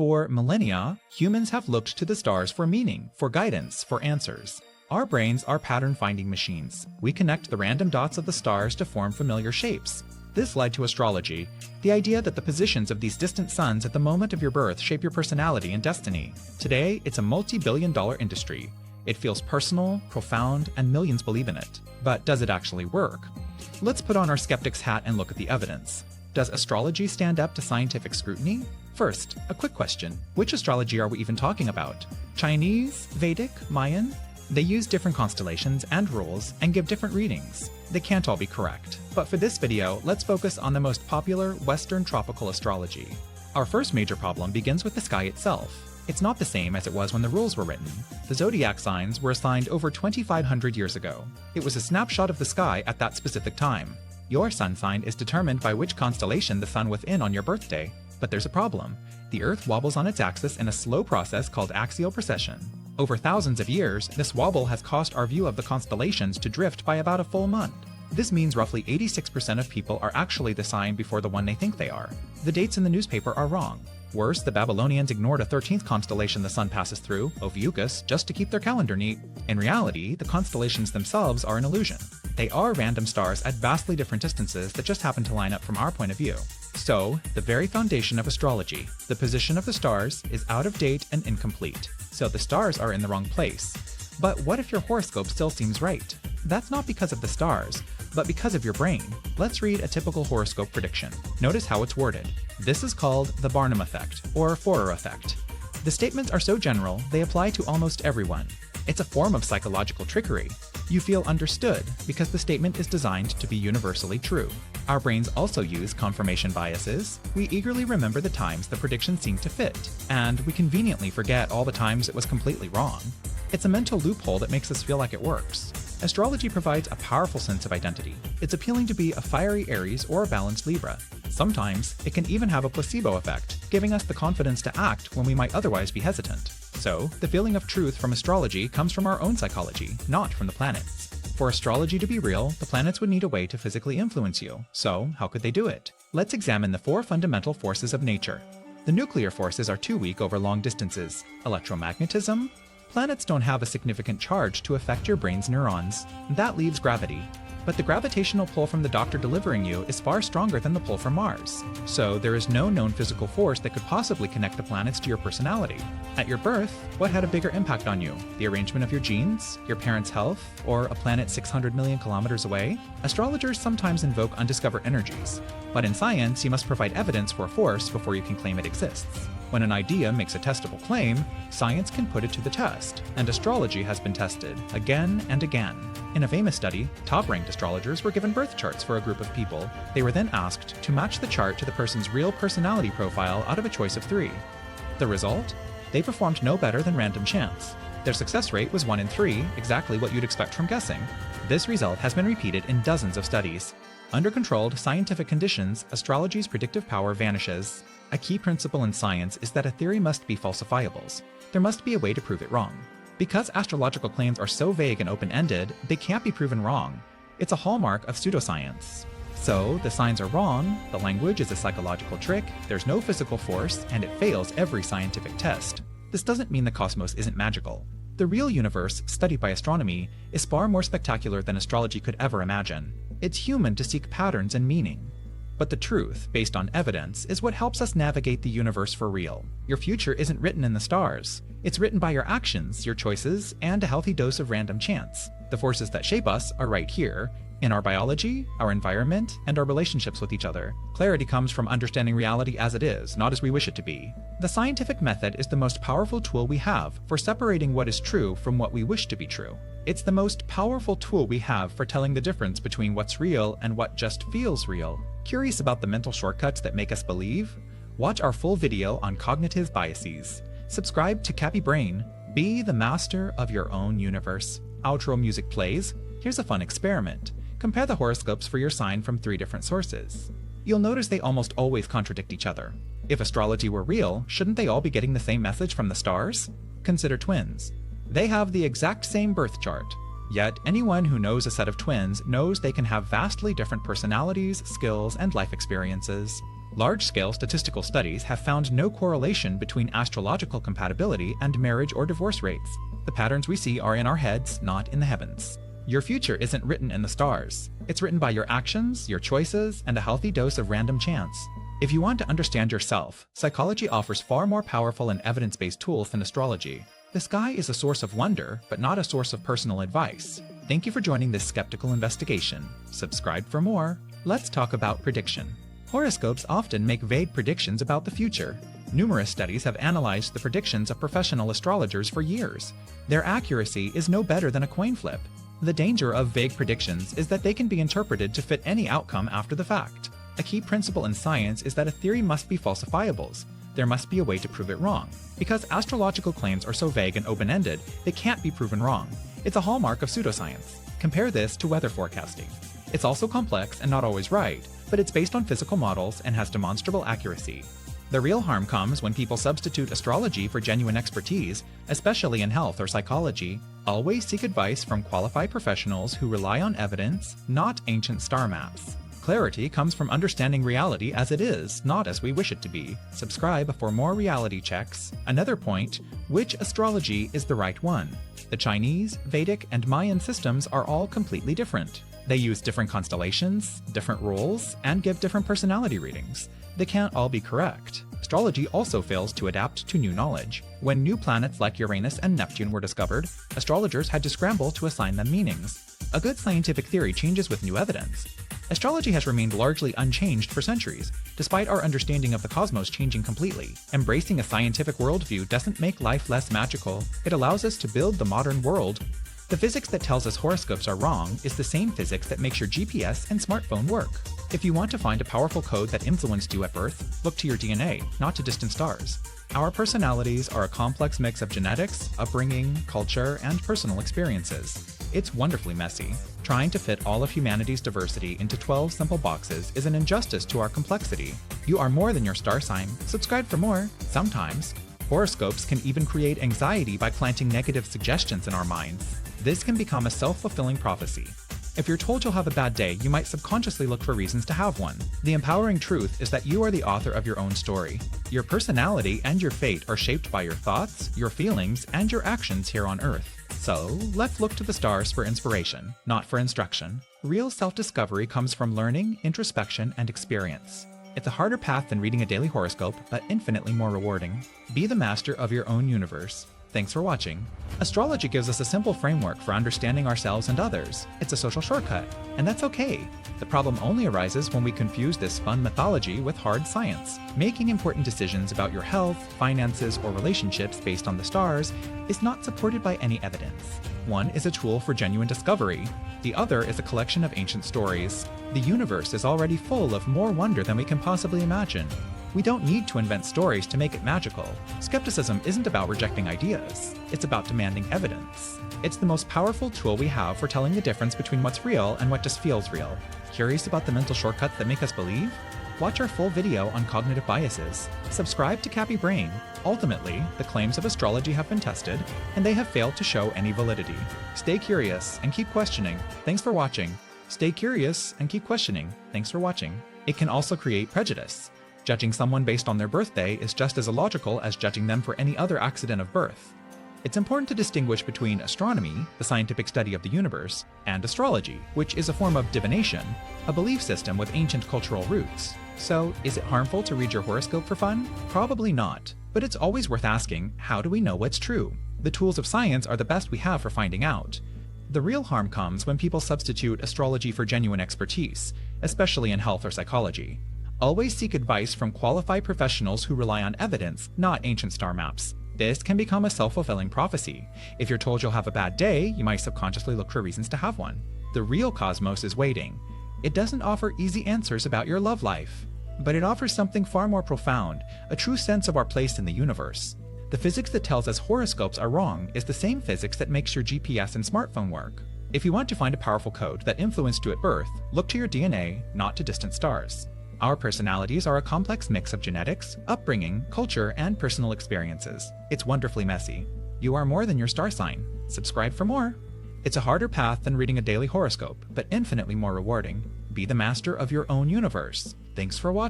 For millennia, humans have looked to the stars for meaning, for guidance, for answers. Our brains are pattern-finding machines. We connect the random dots of the stars to form familiar shapes. This led to astrology, the idea that the positions of these distant suns at the moment of your birth shape your personality and destiny. Today, it's a multi-billion-dollar industry. It feels personal, profound, and millions believe in it. But does it actually work? Let's put on our skeptic's hat and look at the evidence. Does astrology stand up to scientific scrutiny? First, a quick question. Which astrology are we even talking about? Chinese, Vedic, Mayan? They use different constellations and rules and give different readings. They can't all be correct. But for this video, let's focus on the most popular Western tropical astrology. Our first major problem begins with the sky itself. It's not the same as it was when the rules were written. The Zodiac signs were assigned over 2,500 years ago. It was a snapshot of the sky at that specific time. Your sun sign is determined by which constellation the sun was in on your birthday. But there's a problem. The Earth wobbles on its axis in a slow process called axial precession. Over thousands of years, this wobble has caused our view of the constellations to drift by about a full month. This means roughly 86% of people are actually the sign before the one they think they are. The dates in the newspaper are wrong. Worse, the Babylonians ignored a 13th constellation the sun passes through, Ophiuchus, just to keep their calendar neat. In reality, the constellations themselves are an illusion. They are random stars at vastly different distances that just happen to line up from our point of view. So, the very foundation of astrology, the position of the stars, is out of date and incomplete. So the stars are in the wrong place. But what if your horoscope still seems right? That's not because of the stars, but because of your brain. Let's read a typical horoscope prediction. Notice how it's worded. This is called the Barnum effect, or Forer effect. The statements are so general, they apply to almost everyone. It's a form of psychological trickery. You feel understood because the statement is designed to be universally true. Our brains also use confirmation biases. We eagerly remember the times the prediction seemed to fit, and we conveniently forget all the times it was completely wrong. It's a mental loophole that makes us feel like it works. Astrology provides a powerful sense of identity. It's appealing to be a fiery Aries or a balanced Libra. Sometimes, it can even have a placebo effect, giving us the confidence to act when we might otherwise be hesitant. So, the feeling of truth from astrology comes from our own psychology, not from the planets. For astrology to be real, the planets would need a way to physically influence you. So, how could they do it? Let's examine the 4 fundamental forces of nature. The nuclear forces are too weak over long distances. Electromagnetism? Planets don't have a significant charge to affect your brain's neurons. That leaves gravity. But the gravitational pull from the doctor delivering you is far stronger than the pull from Mars. So there is no known physical force that could possibly connect the planets to your personality. At your birth, what had a bigger impact on you? The arrangement of your genes, your parents' health, or a planet 600 million kilometers away? Astrologers sometimes invoke undiscovered energies. But in science, you must provide evidence for a force before you can claim it exists. When an idea makes a testable claim, science can put it to the test, and astrology has been tested again and again. In a famous study, top-ranked astrologers were given birth charts for a group of people. They were then asked to match the chart to the person's real personality profile out of a choice of 3. The result? They performed no better than random chance. Their success rate was 1 in 3, exactly what you'd expect from guessing. This result has been repeated in dozens of studies. Under controlled scientific conditions, astrology's predictive power vanishes. A key principle in science is that a theory must be falsifiables. There must be a way to prove it wrong. Because astrological claims are so vague and open-ended, they can't be proven wrong. It's a hallmark of pseudoscience. So, the signs are wrong, the language is a psychological trick, there's no physical force, and it fails every scientific test. This doesn't mean the cosmos isn't magical. The real universe, studied by astronomy, is far more spectacular than astrology could ever imagine. It's human to seek patterns and meaning. But the truth, based on evidence, is what helps us navigate the universe for real. Your future isn't written in the stars. It's written by your actions, your choices, and a healthy dose of random chance. The forces that shape us are right here, in our biology, our environment, and our relationships with each other. Clarity comes from understanding reality as it is, not as we wish it to be. The scientific method is the most powerful tool we have for separating what is true from what we wish to be true. It's the most powerful tool we have for telling the difference between what's real and what just feels real. Curious about the mental shortcuts that make us believe? Watch our full video on cognitive biases. Subscribe to Cappy Brain. Be the master of your own universe. Outro music plays. Here's a fun experiment. Compare the horoscopes for your sign from 3 different sources. You'll notice they almost always contradict each other. If astrology were real, shouldn't they all be getting the same message from the stars? Consider twins. They have the exact same birth chart. Yet, anyone who knows a set of twins knows they can have vastly different personalities, skills, and life experiences. Large-scale statistical studies have found no correlation between astrological compatibility and marriage or divorce rates. The patterns we see are in our heads, not in the heavens. Your future isn't written in the stars. It's written by your actions, your choices, and a healthy dose of random chance. If you want to understand yourself, psychology offers far more powerful and evidence-based tools than astrology. The sky is a source of wonder, but not a source of personal advice. Thank you for joining this skeptical investigation. Subscribe for more. Let's talk about prediction. Horoscopes often make vague predictions about the future. Numerous studies have analyzed the predictions of professional astrologers for years. Their accuracy is no better than a coin flip. The danger of vague predictions is that they can be interpreted to fit any outcome after the fact. A key principle in science is that a theory must be falsifiables. There must be a way to prove it wrong. Because astrological claims are so vague and open-ended, they can't be proven wrong. It's a hallmark of pseudoscience. Compare this to weather forecasting. It's also complex and not always right, but it's based on physical models and has demonstrable accuracy. The real harm comes when people substitute astrology for genuine expertise, especially in health or psychology. Always seek advice from qualified professionals who rely on evidence, not ancient star maps. Clarity comes from understanding reality as it is, not as we wish it to be. Subscribe for more reality checks. Another point, which astrology is the right one? The Chinese, Vedic, and Mayan systems are all completely different. They use different constellations, different rules, and give different personality readings. They can't all be correct. Astrology also fails to adapt to new knowledge. When new planets like Uranus and Neptune were discovered, astrologers had to scramble to assign them meanings. A good scientific theory changes with new evidence. Astrology has remained largely unchanged for centuries, despite our understanding of the cosmos changing completely. Embracing a scientific worldview doesn't make life less magical, it allows us to build the modern world. The physics that tells us horoscopes are wrong is the same physics that makes your GPS and smartphone work. If you want to find a powerful code that influenced you at birth, look to your DNA, not to distant stars. Our personalities are a complex mix of genetics, upbringing, culture, and personal experiences. It's wonderfully messy. Trying to fit all of humanity's diversity into 12 simple boxes is an injustice to our complexity. You are more than your star sign. Subscribe for more. Sometimes, horoscopes can even create anxiety by planting negative suggestions in our minds. This can become a self-fulfilling prophecy. If you're told you'll have a bad day, you might subconsciously look for reasons to have one. The empowering truth is that you are the author of your own story. Your personality and your fate are shaped by your thoughts, your feelings, and your actions here on Earth. So, let's look to the stars for inspiration, not for instruction. Real self-discovery comes from learning, introspection, and experience. It's a harder path than reading a daily horoscope, but infinitely more rewarding. Be the master of your own universe. Thanks for watching. Astrology gives us a simple framework for understanding ourselves and others. It's a social shortcut, and that's okay. The problem only arises when we confuse this fun mythology with hard science. Making important decisions about your health, finances, or relationships based on the stars is not supported by any evidence. One is a tool for genuine discovery. The other is a collection of ancient stories. The universe is already full of more wonder than we can possibly imagine. We don't need to invent stories to make it magical. Skepticism isn't about rejecting ideas. It's about demanding evidence. It's the most powerful tool we have for telling the difference between what's real and what just feels real. Curious about the mental shortcuts that make us believe? Watch our full video on cognitive biases. Subscribe to Capybara. Ultimately, the claims of astrology have been tested, and they have failed to show any validity. Stay curious and keep questioning. Thanks for watching. Stay curious and keep questioning. Thanks for watching. It can also create prejudice. Judging someone based on their birthday is just as illogical as judging them for any other accident of birth. It's important to distinguish between astronomy, the scientific study of the universe, and astrology, which is a form of divination, a belief system with ancient cultural roots. So, is it harmful to read your horoscope for fun? Probably not. But it's always worth asking, how do we know what's true? The tools of science are the best we have for finding out. The real harm comes when people substitute astrology for genuine expertise, especially in health or psychology. Always seek advice from qualified professionals who rely on evidence, not ancient star maps. This can become a self-fulfilling prophecy. If you're told you'll have a bad day, you might subconsciously look for reasons to have one. The real cosmos is waiting. It doesn't offer easy answers about your love life, but it offers something far more profound, a true sense of our place in the universe. The physics that tells us horoscopes are wrong is the same physics that makes your GPS and smartphone work. If you want to find a powerful code that influenced you at birth, look to your DNA, not to distant stars. Our personalities are a complex mix of genetics, upbringing, culture, and personal experiences. It's wonderfully messy. You are more than your star sign. Subscribe for more. It's a harder path than reading a daily horoscope, but infinitely more rewarding. Be the master of your own universe. Thanks for watching.